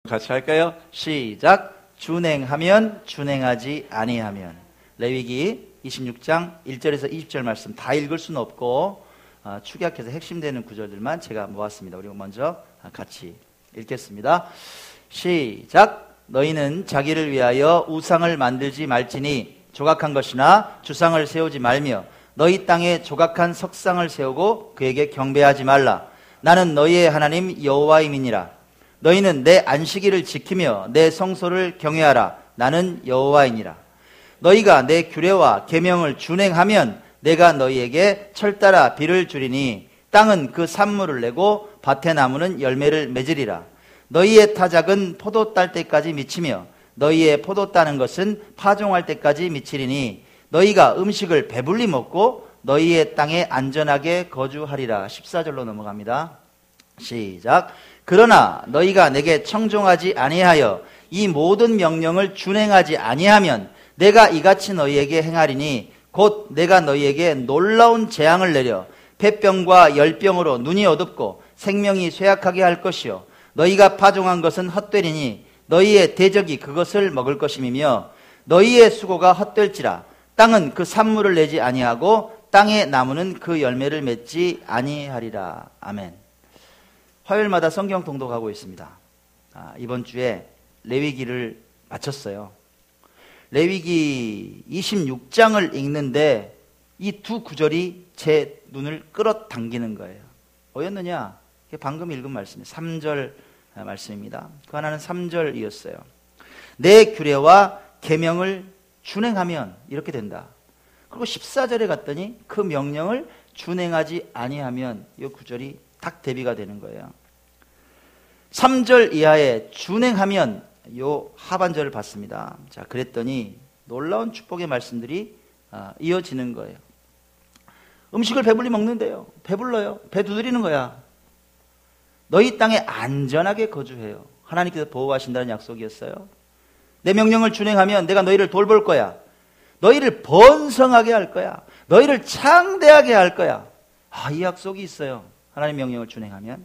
같이 할까요? 시작. 준행하면, 준행하지 아니하면. 레위기 26장 1절에서 20절 말씀 다 읽을 수는 없고 축약해서 핵심되는 구절들만 제가 모았습니다. 우리 먼저 같이 읽겠습니다. 시작. 너희는 자기를 위하여 우상을 만들지 말지니 조각한 것이나 주상을 세우지 말며 너희 땅에 조각한 석상을 세우고 그에게 경배하지 말라. 나는 너희의 하나님 여호와임이니라. 너희는 내 안식일을 지키며 내 성소를 경외하라. 나는 여호와이니라. 너희가 내 규례와 계명을 준행하면 내가 너희에게 철따라 비를 주리니 땅은 그 산물을 내고 밭의 나무는 열매를 맺으리라. 너희의 타작은 포도 딸 때까지 미치며 너희의 포도 따는 것은 파종할 때까지 미치리니 너희가 음식을 배불리 먹고 너희의 땅에 안전하게 거주하리라. 14절로 넘어갑니다. 시작. 그러나 너희가 내게 청종하지 아니하여 이 모든 명령을 준행하지 아니하면 내가 이같이 너희에게 행하리니 곧 내가 너희에게 놀라운 재앙을 내려 폐병과 열병으로 눈이 어둡고 생명이 쇠약하게 할 것이요 너희가 파종한 것은 헛되리니 너희의 대적이 그것을 먹을 것임이며 너희의 수고가 헛될지라. 땅은 그 산물을 내지 아니하고 땅의 나무는 그 열매를 맺지 아니하리라. 아멘. 화요일마다 성경 통독하고 있습니다. 이번 주에 레위기를 마쳤어요. 레위기 26장을 읽는데 이 두 구절이 제 눈을 끌어당기는 거예요. 뭐였느냐? 방금 읽은 말씀이에요. 3절 말씀입니다. 그 하나는 3절이었어요. 내 규례와 계명을 준행하면 이렇게 된다. 그리고 14절에 갔더니 그 명령을 준행하지 아니하면 이 구절이 딱 대비가 되는 거예요. 3절 이하에 준행하면 요 하반절을 봤습니다. 자, 그랬더니 놀라운 축복의 말씀들이 이어지는 거예요. 음식을 배불리 먹는데요. 배불러요. 배 두드리는 거야. 너희 땅에 안전하게 거주해요. 하나님께서 보호하신다는 약속이었어요. 내 명령을 준행하면 내가 너희를 돌볼 거야. 너희를 번성하게 할 거야. 너희를 창대하게 할 거야. 이 약속이 있어요. 하나님 명령을 준행하면.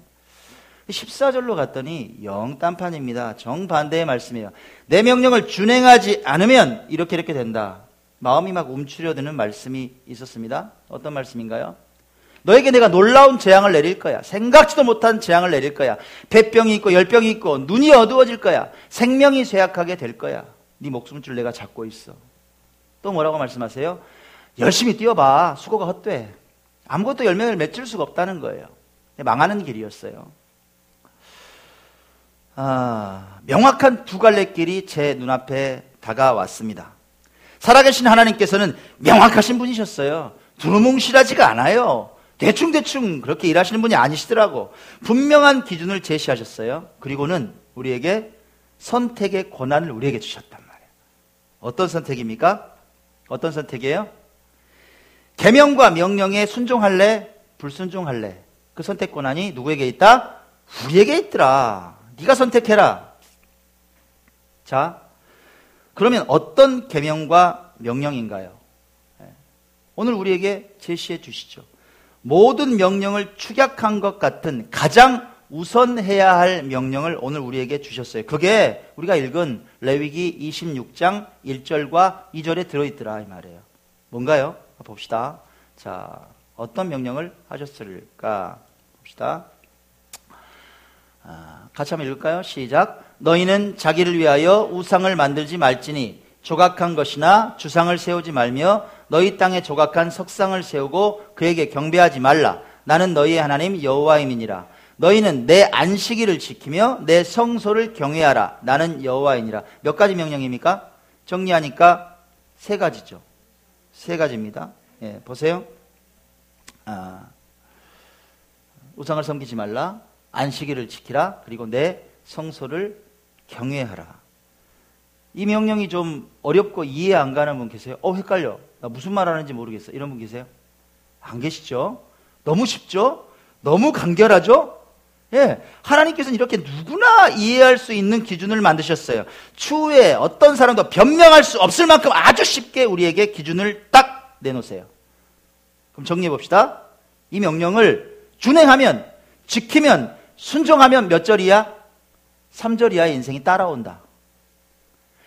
14절로 갔더니 영딴판입니다. 정반대의 말씀이에요. 내 명령을 준행하지 않으면 이렇게 된다. 마음이 막 움츠려드는 말씀이 있었습니다. 어떤 말씀인가요? 너에게 내가 놀라운 재앙을 내릴 거야. 생각지도 못한 재앙을 내릴 거야. 폐병이 있고 열병이 있고 눈이 어두워질 거야. 생명이 쇠약하게 될 거야. 네 목숨줄 내가 잡고 있어. 또 뭐라고 말씀하세요? 열심히 뛰어봐. 수고가 헛돼. 아무것도 열매를 맺을 수가 없다는 거예요. 망하는 길이었어요. 명확한 두 갈래 길이 제 눈앞에 다가왔습니다. 살아계신 하나님께서는 명확하신 분이셨어요. 두루뭉실하지가 않아요. 대충 그렇게 일하시는 분이 아니시더라고. 분명한 기준을 제시하셨어요. 그리고는 우리에게 선택의 권한을 우리에게 주셨단 말이에요. 어떤 선택입니까? 어떤 선택이에요? 계명과 명령에 순종할래? 불순종할래? 그 선택 권한이 누구에게 있다? 우리에게 있더라. 네가 선택해라. 자, 그러면 어떤 계명과 명령인가요? 오늘 우리에게 제시해 주시죠. 모든 명령을 축약한 것 같은 가장 우선해야 할 명령을 오늘 우리에게 주셨어요. 그게 우리가 읽은 레위기 26장 1절과 2절에 들어있더라 이 말이에요. 뭔가요? 봅시다. 자, 어떤 명령을 하셨을까? 봅시다. 같이 한번 읽을까요? 시작. 너희는 자기를 위하여 우상을 만들지 말지니 조각한 것이나 주상을 세우지 말며 너희 땅에 조각한 석상을 세우고 그에게 경배하지 말라. 나는 너희의 하나님 여호와임이니라. 너희는 내 안식일을 지키며 내 성소를 경외하라. 나는 여호와이니라. 몇 가지 명령입니까? 정리하니까 세 가지죠. 세 가지입니다. 보세요. 우상을 섬기지 말라. 안식일을 지키라. 그리고 내 성소를 경외하라. 이 명령이 좀 어렵고 이해 안 가는 분 계세요? 헷갈려. 나 무슨 말 하는지 모르겠어. 이런 분 계세요? 안 계시죠? 너무 쉽죠? 너무 간결하죠? 하나님께서는 이렇게 누구나 이해할 수 있는 기준을 만드셨어요. 추후에 어떤 사람도 변명할 수 없을 만큼 아주 쉽게 우리에게 기준을 딱 내놓으세요. 그럼 정리해 봅시다. 이 명령을 준행하면, 지키면, 순종하면 몇 절이야? 3절 이하의 인생이 따라온다.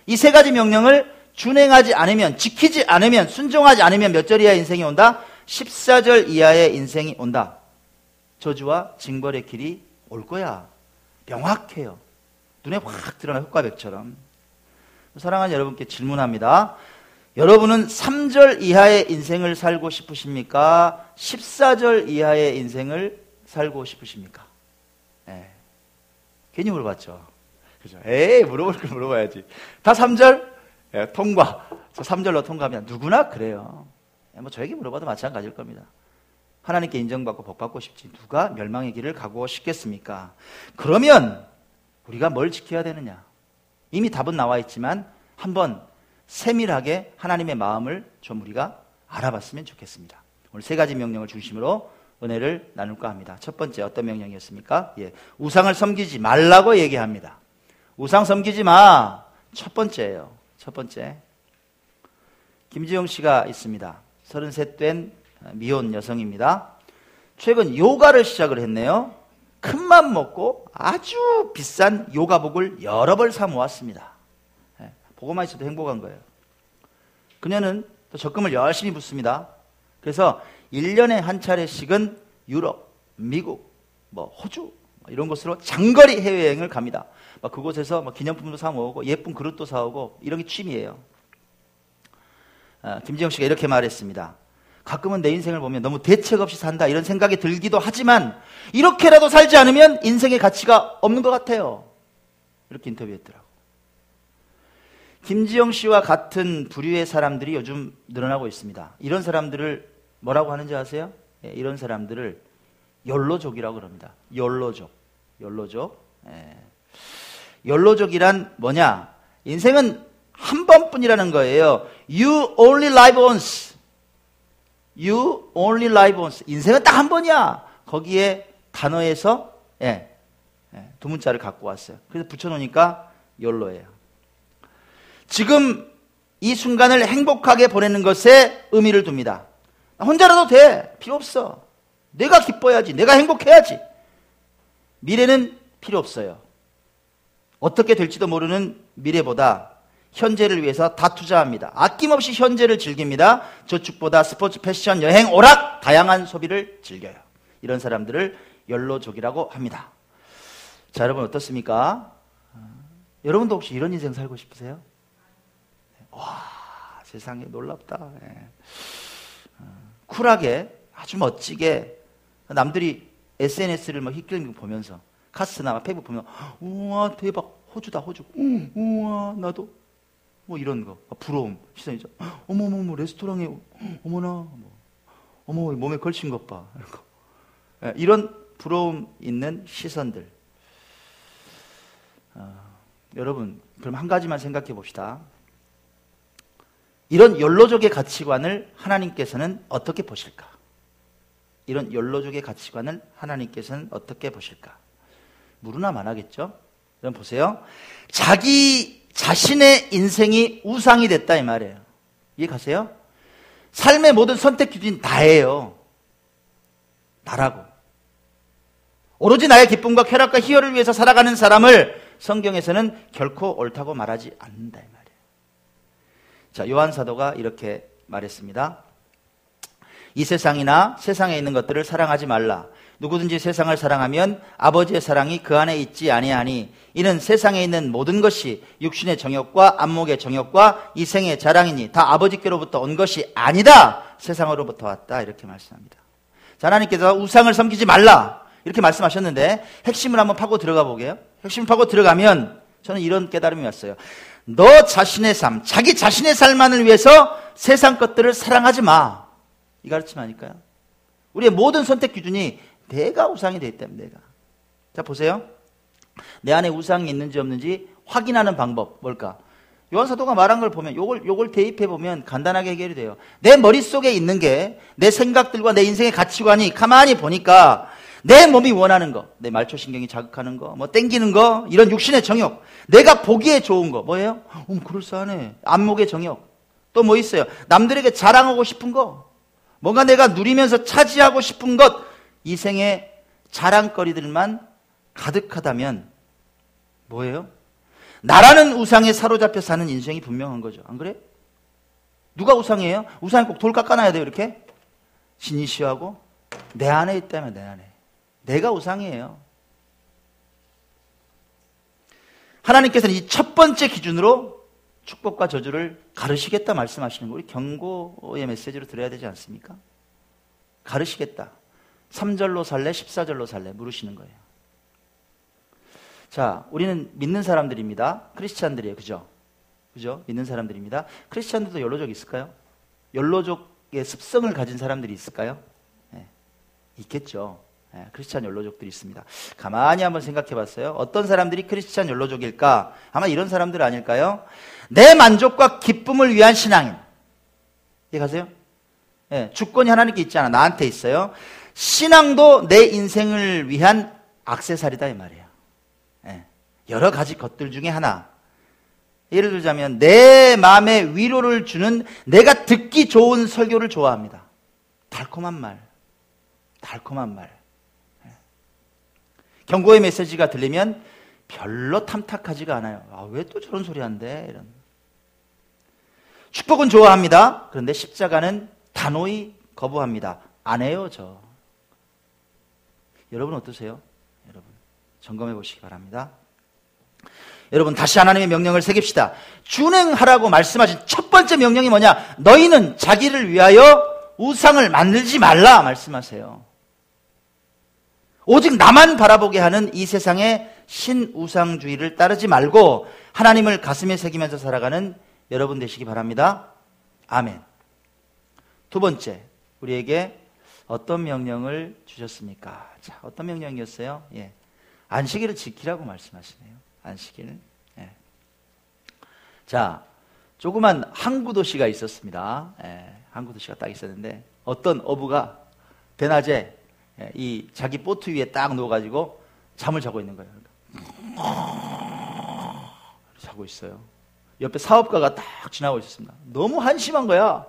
이 세 가지 명령을 준행하지 않으면, 지키지 않으면, 순종하지 않으면 몇 절 이하의 인생이 온다? 14절 이하의 인생이 온다. 저주와 징벌의 길이 올 거야. 명확해요. 눈에 확 드러나 흑과백처럼. 사랑하는 여러분께 질문합니다. 여러분은 3절 이하의 인생을 살고 싶으십니까? 14절 이하의 인생을 살고 싶으십니까? 네. 괜히 물어봤죠. 그죠? 에이, 물어볼 걸 물어봐야지. 다 3절? 네, 통과. 저 3절로 통과하면 누구나 그래요. 뭐 저에게 물어봐도 마찬가지일 겁니다. 하나님께 인정받고 복받고 싶지 누가 멸망의 길을 가고 싶겠습니까? 그러면 우리가 뭘 지켜야 되느냐? 이미 답은 나와 있지만 한번 세밀하게 하나님의 마음을 좀 우리가 알아봤으면 좋겠습니다. 오늘 세 가지 명령을 중심으로 은혜를 나눌까 합니다. 첫 번째 어떤 명령이었습니까? 우상을 섬기지 말라고 얘기합니다. 우상 섬기지 마. 첫 번째예요. 첫 번째. 김지영 씨가 있습니다. 33 된 미혼 여성입니다. 최근 요가를 시작을 했네요. 큰맘 먹고 아주 비싼 요가복을 여러 벌 사 모았습니다. 보고만 있어도 행복한 거예요. 그녀는 또 적금을 열심히 붓습니다. 그래서 1년에 한 차례씩은 유럽, 미국, 호주 이런 곳으로 장거리 해외여행을 갑니다. 그곳에서 기념품도 사 모으고 예쁜 그릇도 사오고 이런 게 취미예요. 김지영 씨가 이렇게 말했습니다. 가끔은 내 인생을 보면 너무 대책 없이 산다 이런 생각이 들기도 하지만 이렇게라도 살지 않으면 인생의 가치가 없는 것 같아요. 이렇게 인터뷰했더라고. 김지영 씨와 같은 부류의 사람들이 요즘 늘어나고 있습니다. 이런 사람들을 뭐라고 하는지 아세요? 이런 사람들을 욜로족이라고 그럽니다. 욜로족. 욜로족이란 뭐냐? 인생은 한 번뿐이라는 거예요. You only live once. You only live once. 인생은 딱 한 번이야. 거기에 단어에서 두 문자를 갖고 왔어요. 그래서 붙여놓으니까 욜로예요. 지금 이 순간을 행복하게 보내는 것에 의미를 둡니다. 혼자라도 돼. 필요 없어. 내가 기뻐야지. 내가 행복해야지. 미래는 필요 없어요. 어떻게 될지도 모르는 미래보다 현재를 위해서 다 투자합니다. 아낌없이 현재를 즐깁니다. 저축보다 스포츠, 패션, 여행, 오락, 다양한 소비를 즐겨요. 이런 사람들을 욜로족이라고 합니다. 자, 여러분 어떻습니까? 여러분도 혹시 이런 인생 살고 싶으세요? 와, 세상에 놀랍다. 쿨하게, 아주 멋지게 남들이 SNS를 휘끌리는 거 보면서 카스나 페이북 보면 우와 대박 호주다 호주 우와 나도 이런 거 부러움 시선이죠. 어머머머 레스토랑에 어머나 어머 몸에 걸친 것 봐 이런 거. 이런 부러움 있는 시선들. 여러분 그럼 한 가지만 생각해 봅시다. 이런 욜로족의 가치관을 하나님께서는 어떻게 보실까? 이런 욜로족의 가치관을 하나님께서는 어떻게 보실까? 무르나 만하겠죠? 여러분 보세요. 자기 자신의 인생이 우상이 됐다 이 말이에요. 이해 가세요? 삶의 모든 선택 기준이 나예요. 나라고. 오로지 나의 기쁨과 쾌락과 희열을 위해서 살아가는 사람을 성경에서는 결코 옳다고 말하지 않는다 이 말이에요. 자, 요한 사도가 이렇게 말했습니다. 이 세상이나 세상에 있는 것들을 사랑하지 말라. 누구든지 세상을 사랑하면 아버지의 사랑이 그 안에 있지 아니하니 이는 세상에 있는 모든 것이 육신의 정욕과 안목의 정욕과 이생의 자랑이니 다 아버지께로부터 온 것이 아니다. 세상으로부터 왔다. 이렇게 말씀합니다. 자, 하나님께서 우상을 섬기지 말라 이렇게 말씀하셨는데 핵심을 한번 파고 들어가 보게요. 핵심을 파고 들어가면 저는 이런 깨달음이 왔어요. 너 자신의 삶, 자기 자신의 삶만을 위해서 세상 것들을 사랑하지 마. 이 가르침 아닐까요? 우리의 모든 선택 기준이 내가 우상이 되기 때문에 내가. 자, 보세요. 내 안에 우상이 있는지 없는지 확인하는 방법 뭘까? 요한 사도가 말한 걸 보면 요걸 대입해 보면 간단하게 해결이 돼요. 내 머릿속에 있는 게 내 생각들과 내 인생의 가치관이 가만히 보니까 내 몸이 원하는 거, 내 말초신경이 자극하는 거, 땡기는 거, 이런 육신의 정욕, 내가 보기에 좋은 거, 뭐예요? 그럴싸하네. 안목의 정욕. 또 뭐 있어요? 남들에게 자랑하고 싶은 거, 뭔가 내가 누리면서 차지하고 싶은 것, 이 생의 자랑거리들만 가득하다면 뭐예요? 나라는 우상에 사로잡혀 사는 인생이 분명한 거죠. 안 그래? 누가 우상이에요? 우상이 꼭 돌 깎아놔야 돼요, 이렇게? 신이시하고? 내 안에 있다면 내 안에. 내가 우상이에요. 하나님께서는 이 첫 번째 기준으로 축복과 저주를 가르시겠다 말씀하시는 거 우리 경고의 메시지로 들어야 되지 않습니까? 가르시겠다. 3절로 살래? 14절로 살래? 물으시는 거예요. 자, 우리는 믿는 사람들입니다. 크리스찬들이에요. 그죠? 그죠? 믿는 사람들입니다. 크리스찬들도 연로족 있을까요? 연로족의 습성을 가진 사람들이 있을까요? 네, 있겠죠. 네, 크리스찬 연로족들이 있습니다. 가만히 한번 생각해 봤어요. 어떤 사람들이 크리스찬 연로족일까? 아마 이런 사람들 아닐까요? 내 만족과 기쁨을 위한 신앙인. 이해가세요? 네, 주권이 하나님께 있잖아. 나한테 있어요. 신앙도 내 인생을 위한 액세서리다 이 말이에요. 네, 여러 가지 것들 중에 하나. 예를 들자면 내 마음에 위로를 주는 내가 듣기 좋은 설교를 좋아합니다. 달콤한 말. 달콤한 말. 경고의 메시지가 들리면 별로 탐탁하지가 않아요. 아, 왜 또 저런 소리 한대? 이런. 축복은 좋아합니다. 그런데 십자가는 단호히 거부합니다. 안 해요, 저. 여러분 어떠세요? 여러분 점검해 보시기 바랍니다. 여러분 다시 하나님의 명령을 새깁시다. 준행하라고 말씀하신 첫 번째 명령이 뭐냐? 너희는 자기를 위하여 우상을 만들지 말라 말씀하세요. 오직 나만 바라보게 하는 이 세상의 신우상주의를 따르지 말고 하나님을 가슴에 새기면서 살아가는 여러분 되시기 바랍니다. 아멘. 두 번째, 우리에게 어떤 명령을 주셨습니까? 자, 어떤 명령이었어요? 예. 안식일을 지키라고 말씀하시네요. 안식일. 예. 자, 조그만 항구 도시가 있었습니다. 예, 항구 도시가 딱 있었는데 어떤 어부가 대낮에 이 자기 보트 위에 딱 누워가지고 잠을 자고 있는 거예요. 자고 있어요. 옆에 사업가가 딱 지나고 있었습니다. 너무 한심한 거야.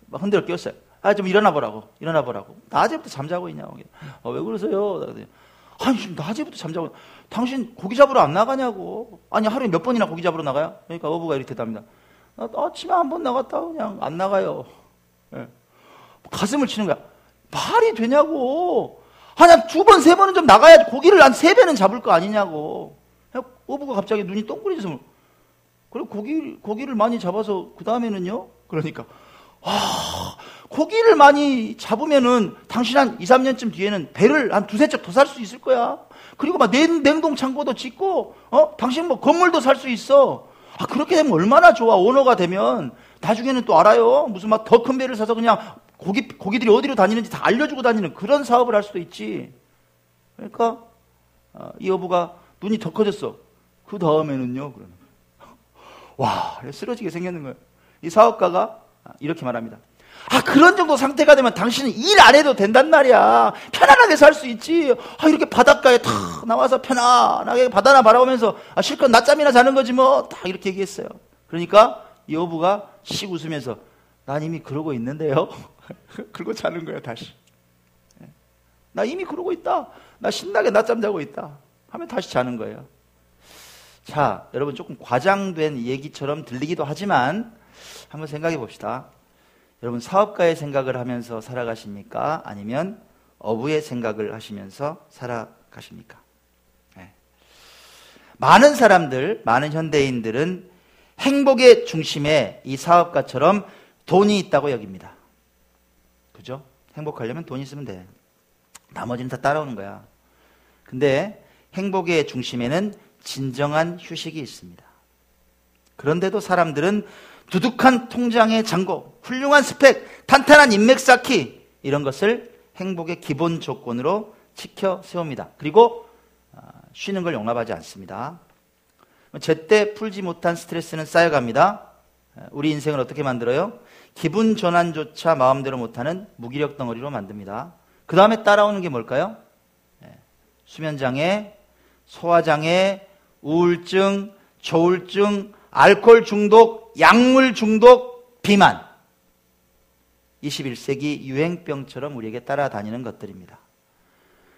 막 흔들어 깨웠어요. 아, 좀 일어나 보라고. 일어나 보라고. 낮에부터 잠자고 있냐고. 왜 그러세요? 아니, 지금 낮에부터 잠자고. 당신 고기 잡으러 안 나가냐고. 아니, 하루에 몇 번이나 고기 잡으러 나가요? 그러니까 어부가 이렇게 대답합니다. 나 아침에 한 번 나갔다 그냥 안 나가요. 예. 가슴을 치는 거야. 말이 되냐고. 한 두 번, 세 번은 좀 나가야지. 고기를 한 3배는 잡을 거 아니냐고. 어부가 갑자기 눈이 동그래져서 그래, 고기를 많이 잡아서 그 다음에는요? 그러니까 고기를 많이 잡으면은 당신 한 2, 3년쯤 뒤에는 배를 한 2, 3척 더 살 수 있을 거야. 그리고 막 냉동 창고도 짓고, 당신 뭐 건물도 살 수 있어. 아, 그렇게 되면 얼마나 좋아. 오너가 되면. 나중에는 또 알아요. 무슨 막 더 큰 배를 사서 그냥 고기들이 어디로 다니는지 다 알려주고 다니는 그런 사업을 할 수도 있지. 그러니까, 이 어부가 눈이 더 커졌어. 그 다음에는요, 그러면. 와, 쓰러지게 생겼는 거예요. 이 사업가가 이렇게 말합니다. 아, 그런 정도 상태가 되면 당신은 일 안 해도 된단 말이야. 편안하게 살 수 있지. 아, 이렇게 바닷가에 탁 나와서 편안하게 바다나 바라보면서 실컷 낮잠이나 자는 거지 뭐. 딱 이렇게 얘기했어요. 그러니까 이 어부가 씩 웃으면서 난 이미 그러고 있는데요. 그러고 자는 거예요, 다시. 나 이미 그러고 있다. 나 신나게 낮잠 자고 있다. 하면 다시 자는 거예요. 자, 여러분 조금 과장된 얘기처럼 들리기도 하지만 한번 생각해 봅시다. 여러분 사업가의 생각을 하면서 살아가십니까? 아니면 어부의 생각을 하시면서 살아가십니까? 네. 많은 사람들, 많은 현대인들은 행복의 중심에 이 사업가처럼 돈이 있다고 여깁니다. 그죠? 행복하려면 돈 있으면 돼. 나머지는 다 따라오는 거야. 근데 행복의 중심에는 진정한 휴식이 있습니다. 그런데도 사람들은 두둑한 통장의 잔고, 훌륭한 스펙, 탄탄한 인맥 쌓기 이런 것을 행복의 기본 조건으로 지켜 세웁니다. 그리고 쉬는 걸 용납하지 않습니다. 제때 풀지 못한 스트레스는 쌓여갑니다. 우리 인생을 어떻게 만들어요? 기분 전환조차 마음대로 못하는 무기력 덩어리로 만듭니다. 그 다음에 따라오는 게 뭘까요? 수면장애, 소화장애, 우울증, 조울증, 알코올 중독, 약물 중독, 비만. 21세기 유행병처럼 우리에게 따라다니는 것들입니다.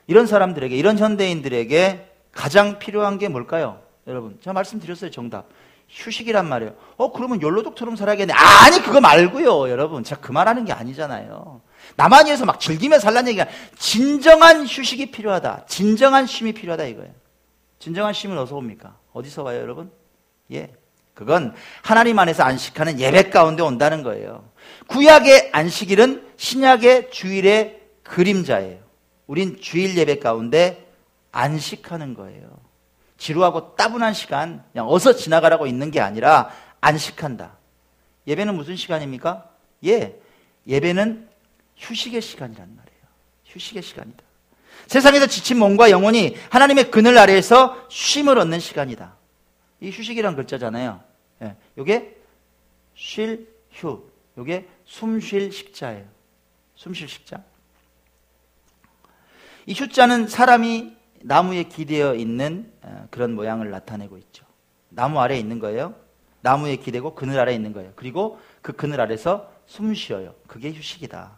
이런 사람들에게, 이런 현대인들에게 가장 필요한 게 뭘까요? 여러분, 제가 말씀드렸어요. 정답. 휴식이란 말이에요. 그러면 욜로독처럼 살아야겠네. 아니, 그거 말고요. 여러분, 제가 그 말하는 게 아니잖아요. 나만 위해서 막 즐기며 살라는 얘기가, 진정한 휴식이 필요하다. 진정한 쉼이 필요하다 이거예요. 진정한 쉼은 어디서 옵니까? 어디서 와요, 여러분? 예, 그건 하나님 안에서 안식하는 예배 가운데 온다는 거예요. 구약의 안식일은 신약의 주일의 그림자예요. 우린 주일 예배 가운데 안식하는 거예요. 지루하고 따분한 시간 그냥 어서 지나가라고 있는 게 아니라 안식한다. 예배는 무슨 시간입니까? 예배는 휴식의 시간이란 말이에요. 휴식의 시간이다. 세상에서 지친 몸과 영혼이 하나님의 그늘 아래에서 쉼을 얻는 시간이다. 이 휴식이란 글자잖아요. 요게 쉴, 휴. 요게 숨 쉴 식자예요. 숨 쉴 식자. 이 휴자는 사람이 나무에 기대어 있는 그런 모양을 나타내고 있죠. 나무 아래에 있는 거예요. 나무에 기대고 그늘 아래에 있는 거예요. 그리고 그 그늘 아래서 숨 쉬어요. 그게 휴식이다.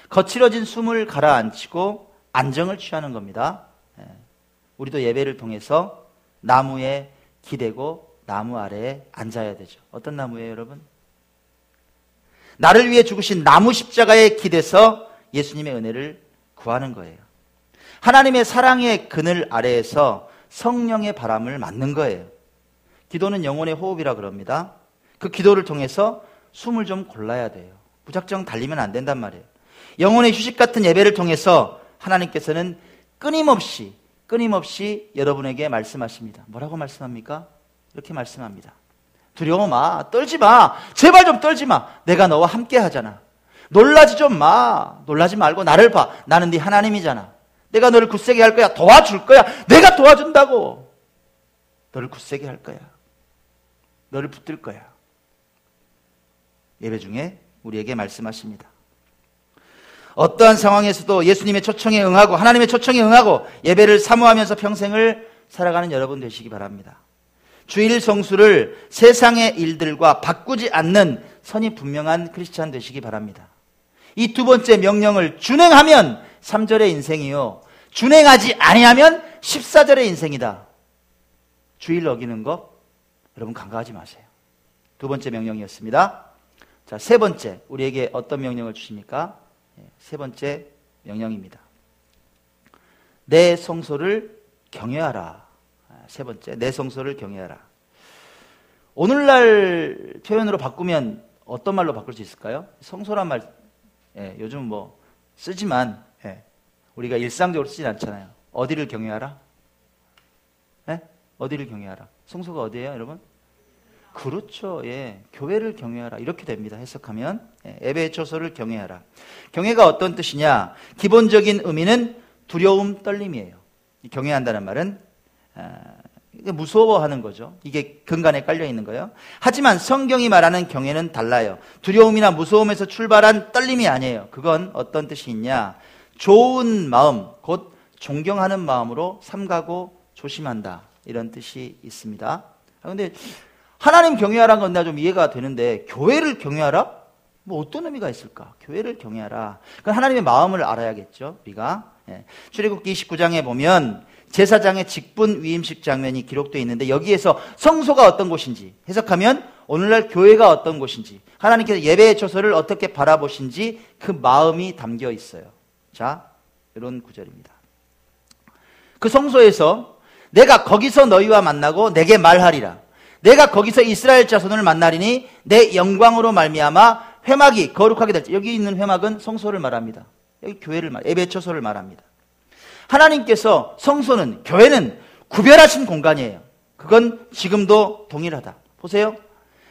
거칠어진 숨을 가라앉히고 안정을 취하는 겁니다. 우리도 예배를 통해서 나무에 기대고 나무 아래에 앉아야 되죠. 어떤 나무예요, 여러분? 나를 위해 죽으신 나무 십자가에 기대서 예수님의 은혜를 구하는 거예요. 하나님의 사랑의 그늘 아래에서 성령의 바람을 맞는 거예요. 기도는 영혼의 호흡이라 그럽니다. 그 기도를 통해서 숨을 좀 골라야 돼요. 무작정 달리면 안 된단 말이에요. 영혼의 휴식 같은 예배를 통해서 하나님께서는 끊임없이 여러분에게 말씀하십니다. 뭐라고 말씀합니까? 이렇게 말씀합니다. 두려워 마, 떨지 마, 제발 좀 떨지 마. 내가 너와 함께 하잖아. 놀라지 좀 마. 놀라지 말고 나를 봐. 나는 네 하나님이잖아. 내가 너를 굳세게 할 거야. 도와줄 거야. 내가 도와준다고. 너를 굳세게 할 거야. 너를 붙들 거야. 예배 중에 우리에게 말씀하십니다. 어떠한 상황에서도 예수님의 초청에 응하고 하나님의 초청에 응하고 예배를 사모하면서 평생을 살아가는 여러분 되시기 바랍니다. 주일 성수를 세상의 일들과 바꾸지 않는 선이 분명한 크리스찬 되시기 바랍니다. 이 두 번째 명령을 준행하면 3절의 인생이요, 준행하지 아니하면 14절의 인생이다. 주일 어기는 것 여러분 간과하지 마세요. 두 번째 명령이었습니다. 자, 세 번째 우리에게 어떤 명령을 주십니까? 세 번째 명령입니다. 내 성소를 경외하라. 세 번째, 내 성소를 경외하라. 오늘날 표현으로 바꾸면 어떤 말로 바꿀 수 있을까요? 성소란 말, 요즘 뭐 쓰지만 우리가 일상적으로 쓰진 않잖아요. 어디를 경외하라? 어디를 경외하라? 성소가 어디예요, 여러분? 그렇죠. 교회를 경외하라. 이렇게 됩니다. 해석하면 예배의 처소를 경외하라. 경외가 어떤 뜻이냐? 기본적인 의미는 두려움, 떨림이에요. 경외한다는 말은 무서워하는 거죠. 이게 근간에 깔려 있는 거예요. 하지만 성경이 말하는 경외는 달라요. 두려움이나 무서움에서 출발한 떨림이 아니에요. 그건 어떤 뜻이 있냐? 좋은 마음, 곧 존경하는 마음으로 삼가고 조심한다. 이런 뜻이 있습니다. 그런데 하나님 경외하라는 건 내가 좀 이해가 되는데 교회를 경외하라? 뭐 어떤 의미가 있을까? 교회를 경외하라. 그건 하나님의 마음을 알아야겠죠, 우리가. 출애굽기 29장에 보면 제사장의 직분 위임식 장면이 기록되어 있는데 여기에서 성소가 어떤 곳인지 해석하면 오늘날 교회가 어떤 곳인지 하나님께서 예배의 처소를 어떻게 바라보신지 그 마음이 담겨 있어요. 자, 이런 구절입니다. 그 성소에서 내가 거기서 너희와 만나고 내게 말하리라. 내가 거기서 이스라엘 자손을 만나리니 내 영광으로 말미암아 회막이 거룩하게 될지. 여기 있는 회막은 성소를 말합니다. 여기 교회를 예배 처소를 말합니다. 하나님께서 성소는, 교회는 구별하신 공간이에요. 그건 지금도 동일하다. 보세요.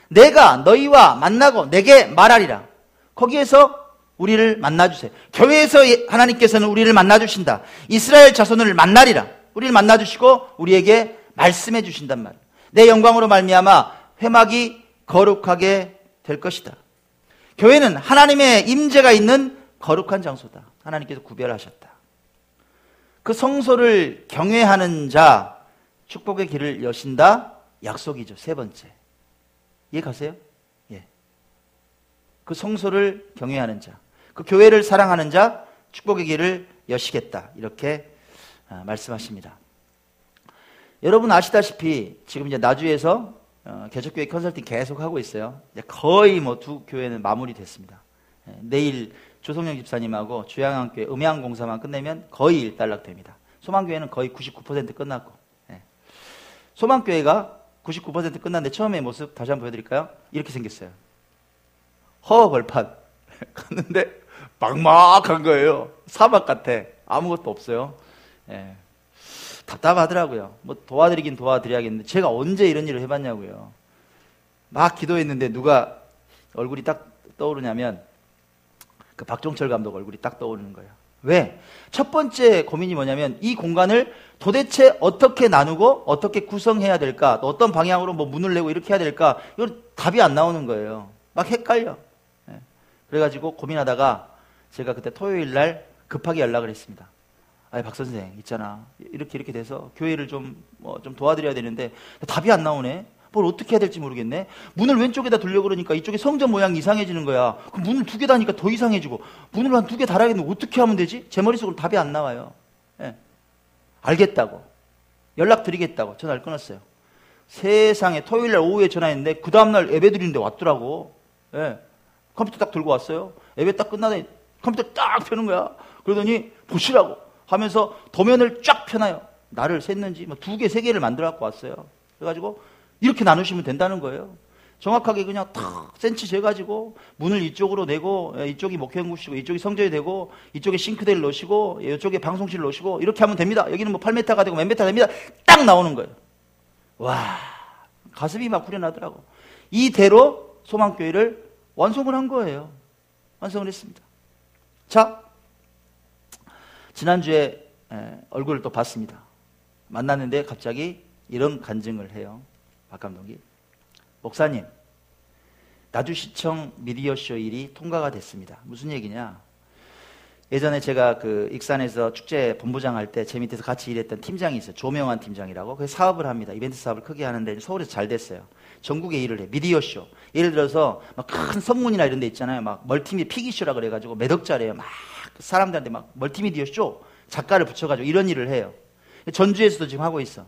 내가 너희와 만나고 내게 말하리라. 거기에서 우리를 만나주세요. 교회에서 하나님께서는 우리를 만나주신다. 이스라엘 자손을 만나리라. 우리를 만나주시고 우리에게 말씀해 주신단 말이에요. 내 영광으로 말미암아 회막이 거룩하게 될 것이다. 교회는 하나님의 임재가 있는 거룩한 장소다. 하나님께서 구별하셨다. 그 성소를 경외하는 자, 축복의 길을 여신다. 약속이죠. 세 번째. 이해 가세요? 그 성소를 경외하는 자, 그 교회를 사랑하는 자, 축복의 길을 여시겠다. 이렇게 말씀하십니다. 여러분 아시다시피 지금 이제 나주에서 개척교회 컨설팅 계속 하고 있어요. 이제 거의 뭐 두 교회는 마무리됐습니다. 내일 조성영 집사님하고 주양한교회 음양공사만 끝내면 거의 일단락됩니다. 소망교회는 거의 99% 끝났고, 소망교회가 99% 끝났는데 처음에 모습 다시 한번 보여드릴까요? 이렇게 생겼어요. 허허벌판 갔는데 막막한 거예요. 사막 같아. 아무것도 없어요. 답답하더라고요. 뭐 도와드리긴 도와드려야겠는데 제가 언제 이런 일을 해봤냐고요. 막 기도했는데 누가 얼굴이 딱 떠오르냐면 그 박종철 감독 얼굴이 딱 떠오르는 거예요. 왜? 첫 번째 고민이 뭐냐면 이 공간을 도대체 어떻게 나누고 어떻게 구성해야 될까? 또 어떤 방향으로 뭐 문을 내고 이렇게 해야 될까? 이건 답이 안 나오는 거예요. 막 헷갈려. 그래가지고 고민하다가 제가 그때 토요일 날 급하게 연락을 했습니다. 아니 박 선생 있잖아. 이렇게 돼서 교회를 좀 도와드려야 되는데 답이 안 나오네. 뭘 어떻게 해야 될지 모르겠네. 문을 왼쪽에다 두려고 그러니까 이쪽에 성전 모양이 이상해지는 거야. 그럼 문을 2개 다니까 더 이상해지고 문을 한 2개 달아야겠는데 어떻게 하면 되지? 제 머릿속으로 답이 안 나와요. 알겠다고 연락드리겠다고 전화를 끊었어요. 세상에 토요일날 오후에 전화했는데 그 다음날 예배 드리는데 왔더라고. 컴퓨터 딱 들고 왔어요. 예배 딱 끝나더니 컴퓨터 딱 펴는 거야. 그러더니 보시라고 하면서 도면을 쫙 펴놔요. 나를 셌는지 뭐 2개, 3개를 만들어 갖고 왔어요. 그래가지고 이렇게 나누시면 된다는 거예요. 정확하게 그냥 탁 센치 재가지고 문을 이쪽으로 내고 이쪽이 목회연구실이고 이쪽이 성전이 되고 이쪽에 싱크대를 넣으시고 이쪽에 방송실을 넣으시고 이렇게 하면 됩니다. 여기는 뭐 8m가 되고 몇 미터 됩니다. 딱 나오는 거예요. 와, 가슴이 막 후련하더라고. 이대로 소망교회를 완성을 한 거예요. 완성을 했습니다. 자, 지난주에 얼굴을 또 봤습니다. 만났는데 갑자기 이런 간증을 해요. 박 감독이. 목사님, 나주시청 미디어쇼 일이 통과가 됐습니다. 무슨 얘기냐? 예전에 제가 그 익산에서 축제 본부장 할 때 제 밑에서 같이 일했던 팀장이 있어요. 조명환 팀장이라고. 그 사업을 합니다. 이벤트 사업을 크게 하는데 서울에서 잘 됐어요. 전국에 일을 해. 미디어쇼. 예를 들어서 막 큰 성문이나 이런 데 있잖아요. 막 멀티미디어 피기쇼라 그래가지고 몇 억짜리예요. 막 사람들한테 막 멀티미디어 쇼 작가를 붙여가지고 이런 일을 해요. 전주에서도 지금 하고 있어.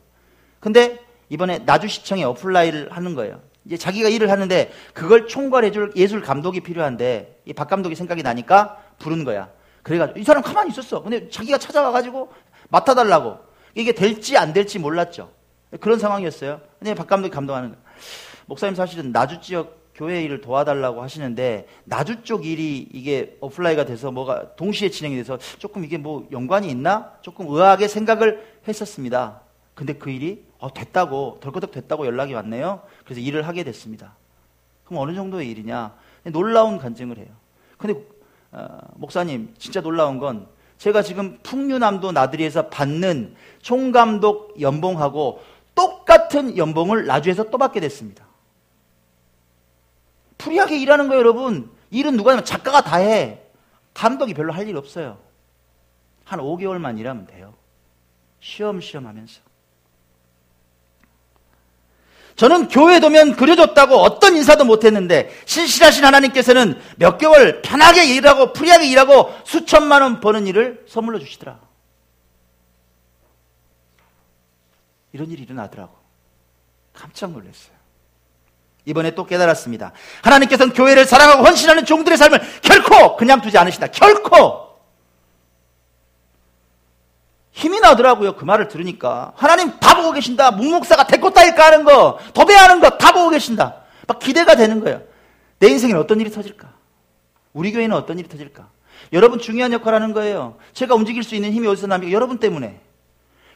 근데 이번에 나주시청에 어플라이를 하는 거예요. 이제 자기가 일을 하는데 그걸 총괄해줄 예술 감독이 필요한데 이 박 감독이 생각이 나니까 부른 거야. 그래가지고 이 사람 가만히 있었어. 근데 자기가 찾아가가지고 맡아달라고. 이게 될지 안 될지 몰랐죠. 그런 상황이었어요. 근데 박 감독이 감독하는 거야. 목사님 사실은 나주 지역 교회 일을 도와달라고 하시는데 나주 쪽 일이 이게 어플라이가 돼서 뭐가 동시에 진행이 돼서 조금 이게 뭐 연관이 있나? 조금 의아하게 생각을 했었습니다. 근데 그 일이 됐다고 덜커덕 됐다고 연락이 왔네요. 그래서 일을 하게 됐습니다. 그럼 어느 정도의 일이냐? 놀라운 간증을 해요. 근데 목사님 진짜 놀라운 건 제가 지금 풍류남도 나들이에서 받는 총감독 연봉하고 똑같은 연봉을 나주에서 또 받게 됐습니다. 프리하게 일하는 거예요, 여러분. 일은 누가 하면 작가가 다 해. 감독이 별로 할 일 없어요. 한 5개월만 일하면 돼요. 쉬엄쉬엄 하면서. 저는 교회 도면 그려줬다고 어떤 인사도 못했는데 신실하신 하나님께서는 몇 개월 편하게 일하고 프리하게 일하고 수천만 원 버는 일을 선물로 주시더라. 이런 일이 일어나더라고. 깜짝 놀랐어요. 이번에 또 깨달았습니다. 하나님께서는 교회를 사랑하고 헌신하는 종들의 삶을 결코 그냥 두지 않으신다. 결코! 힘이 나더라고요. 그 말을 들으니까. 하나님 다 보고 계신다. 묵목사가 대꽃 따일까 하는 거, 도배하는 거 다 보고 계신다. 막 기대가 되는 거예요. 내 인생에는 어떤 일이 터질까? 우리 교회는 어떤 일이 터질까? 여러분 중요한 역할을 하는 거예요. 제가 움직일 수 있는 힘이 어디서 납니까? 여러분 때문에.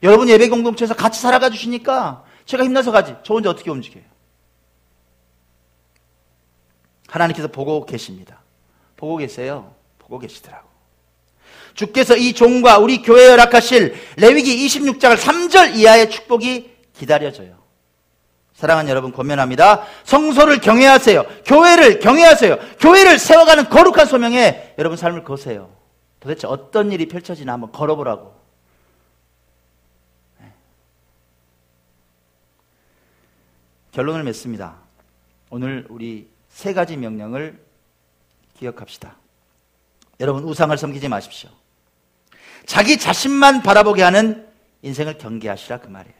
여러분 예배 공동체에서 같이 살아가 주시니까 제가 힘나서 가지. 저 혼자 어떻게 움직여요? 하나님께서 보고 계십니다. 보고 계세요. 보고 계시더라고. 주께서 이 종과 우리 교회에 허락하실 레위기 26장을 3절 이하의 축복이 기다려져요. 사랑하는 여러분 권면합니다. 성소를 경외하세요. 교회를 경외하세요. 교회를 세워가는 거룩한 소명에 여러분 삶을 거세요. 도대체 어떤 일이 펼쳐지나 한번 걸어보라고. 결론을 맺습니다. 오늘 우리 3가지 명령을 기억합시다. 여러분 우상을 섬기지 마십시오. 자기 자신만 바라보게 하는 인생을 경계하시라 그 말이에요.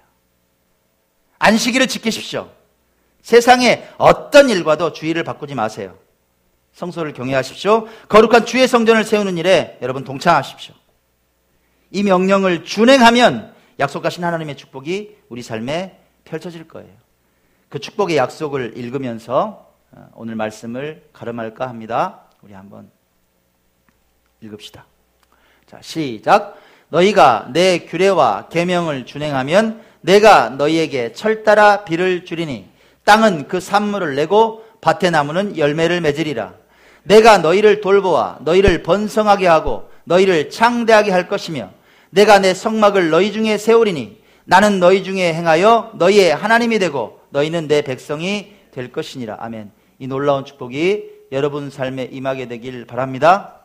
안식일을 지키십시오. 세상의 어떤 일과도 주의를 바꾸지 마세요. 성소를 경외하십시오. 거룩한 주의 성전을 세우는 일에 여러분 동참하십시오. 이 명령을 준행하면 약속하신 하나님의 축복이 우리 삶에 펼쳐질 거예요. 그 축복의 약속을 읽으면서 오늘 말씀을 가름할까 합니다. 우리 한번 읽읍시다. 자, 시작. 너희가 내 규례와 계명을 준행하면 내가 너희에게 철따라 비를 주리니 땅은 그 산물을 내고 밭의 나무는 열매를 맺으리라. 내가 너희를 돌보아 너희를 번성하게 하고 너희를 창대하게 할 것이며 내가 내 성막을 너희 중에 세우리니 나는 너희 중에 행하여 너희의 하나님이 되고 너희는 내 백성이 될 것이니라. 아멘. 이 놀라운 축복이 여러분 삶에 임하게 되길 바랍니다.